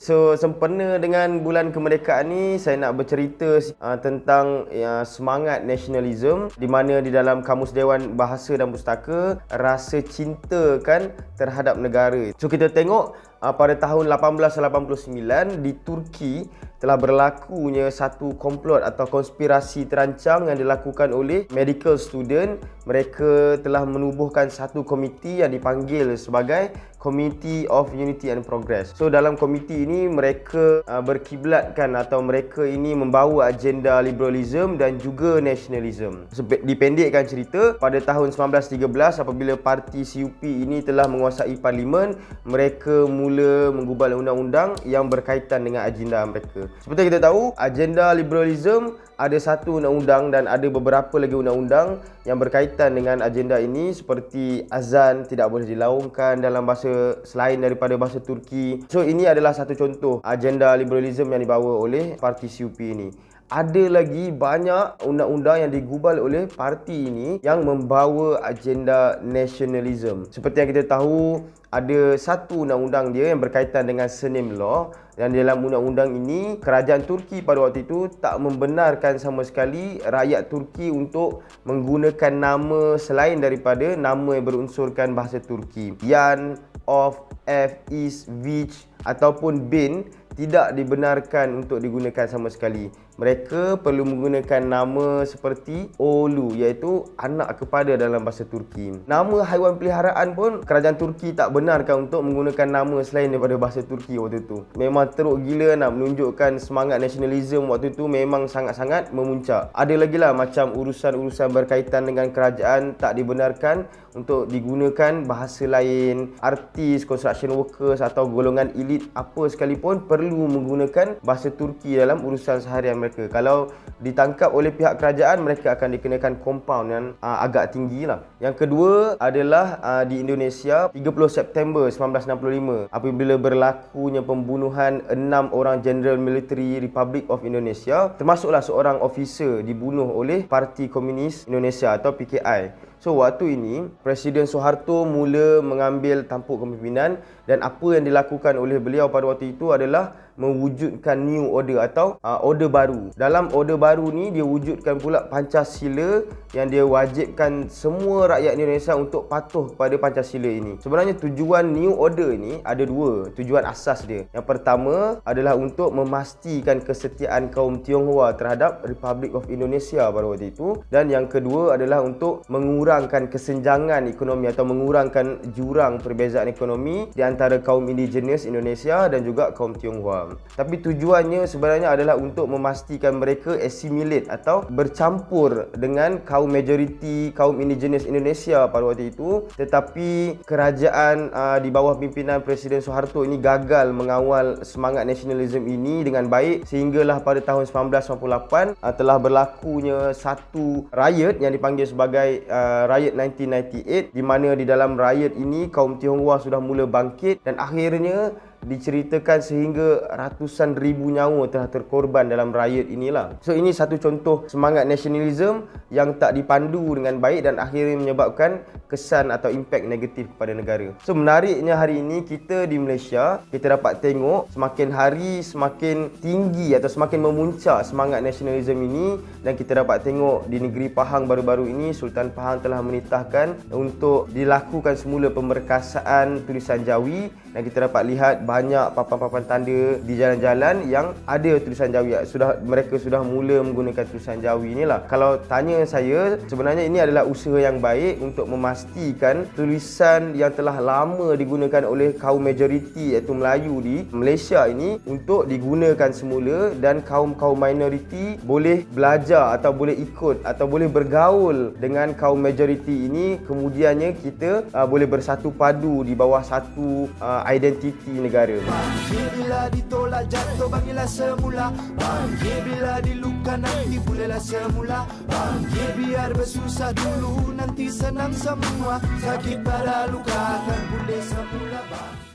So, sempena dengan bulan kemerdekaan ni, saya nak bercerita tentang semangat nasionalisme, di mana di dalam Kamus Dewan Bahasa dan Pustaka, rasa cinta kan terhadap negara. So, kita tengok pada tahun 1889 di Turki telah berlakunya satu komplot atau konspirasi terancang yang dilakukan oleh medical student. Mereka telah menubuhkan satu komiti yang dipanggil sebagai Committee of Unity and Progress. So dalam komiti ini mereka berkiblatkan atau mereka ini membawa agenda liberalism dan juga nasionalisme. Dipendekkan cerita, pada tahun 1913 apabila parti CUP ini telah menguasai parlimen, mereka mula menggubal undang-undang yang berkaitan dengan agenda mereka. Seperti kita tahu, agenda liberalism ada satu undang-undang dan ada beberapa lagi undang-undang yang berkaitan dengan agenda ini, seperti azan tidak boleh dilaungkan dalam bahasa selain daripada bahasa Turki. So ini adalah satu contoh agenda liberalism yang dibawa oleh parti CUP ini. Ada lagi banyak undang-undang yang digubal oleh parti ini yang membawa agenda nasionalisme. Seperti yang kita tahu, ada satu undang-undang dia yang berkaitan dengan surname law, dan dalam undang-undang ini kerajaan Turki pada waktu itu tak membenarkan sama sekali rakyat Turki untuk menggunakan nama selain daripada nama yang berunsurkan bahasa Turki. Yan, of, f, is, which ataupun bin tidak dibenarkan untuk digunakan sama sekali. Mereka perlu menggunakan nama seperti Oğlu, iaitu anak kepada dalam bahasa Turki. Nama haiwan peliharaan pun kerajaan Turki tak benarkan untuk menggunakan nama selain daripada bahasa Turki waktu itu. Memang teruk gila nak menunjukkan semangat nasionalisme waktu itu, memang sangat-sangat memuncak. Ada lagi lah macam urusan-urusan berkaitan dengan kerajaan tak dibenarkan untuk digunakan bahasa lain. Artis, construction workers atau golongan elit apa sekalipun perlu menggunakan bahasa Turki dalam urusan seharian mereka. Kalau ditangkap oleh pihak kerajaan, mereka akan dikenakan compound yang agak tinggi lah. Yang kedua adalah di Indonesia, 30 September 1965 apabila berlakunya pembunuhan 6 orang General Military Republic of Indonesia, termasuklah seorang officer dibunuh oleh Parti Komunis Indonesia atau PKI. So waktu ini Presiden Soeharto mula mengambil tampuk kepimpinan, dan apa yang dilakukan oleh beliau pada waktu itu adalah mewujudkan new order atau order baru. Dalam order baru ni dia wujudkan pula Pancasila yang dia wajibkan semua rakyat Indonesia untuk patuh kepada Pancasila ini. Sebenarnya tujuan new order ni ada dua, tujuan asas dia. Yang pertama adalah untuk memastikan kesetiaan kaum Tionghoa terhadap Republic of Indonesia pada waktu itu, dan yang kedua adalah untuk mengurangkan kesenjangan ekonomi atau mengurangkan jurang perbezaan ekonomi di antara kaum indigenous Indonesia dan juga kaum Tionghoa. Tapi tujuannya sebenarnya adalah untuk memastikan mereka assimilate atau bercampur dengan kaum majoriti kaum indigenous Indonesia pada waktu itu. Tetapi kerajaan di bawah pimpinan Presiden Soeharto ini gagal mengawal semangat nasionalisme ini dengan baik, sehinggalah pada tahun 1998 telah berlakunya satu riot yang dipanggil sebagai Riot 1998, di mana di dalam riot ini kaum Tionghoa sudah mula bangkit, dan akhirnya diceritakan sehingga ratusan ribu nyawa telah terkorban dalam riot inilah. So ini satu contoh semangat nasionalisme yang tak dipandu dengan baik dan akhirnya menyebabkan kesan atau impak negatif kepada negara. So menariknya hari ini kita di Malaysia, kita dapat tengok semakin hari semakin tinggi atau semakin memuncak semangat nasionalisme ini, dan kita dapat tengok di negeri Pahang baru-baru ini Sultan Pahang telah menitahkan untuk dilakukan semula pemerkasaan tulisan Jawi, dan kita dapat lihat banyak papan-papan tanda di jalan-jalan yang ada tulisan Jawi. Mereka sudah mula menggunakan tulisan Jawi inilah. Kalau tanya saya, sebenarnya ini adalah usaha yang baik untuk memastikan tulisan yang telah lama digunakan oleh kaum majoriti iaitu Melayu di Malaysia ini untuk digunakan semula, dan kaum-kaum minoriti boleh belajar atau boleh ikut atau boleh bergaul dengan kaum majoriti ini. Kemudiannya kita boleh bersatu padu di bawah satu identiti negara. Bangkit bila ditolak jatuh, bagilah semula. Bangkit bila diluka, nanti bolehlah semula. Bangkit biar bersusah dulu, nanti senang semua. Sakit pada luka akan boleh semula. Bangkit.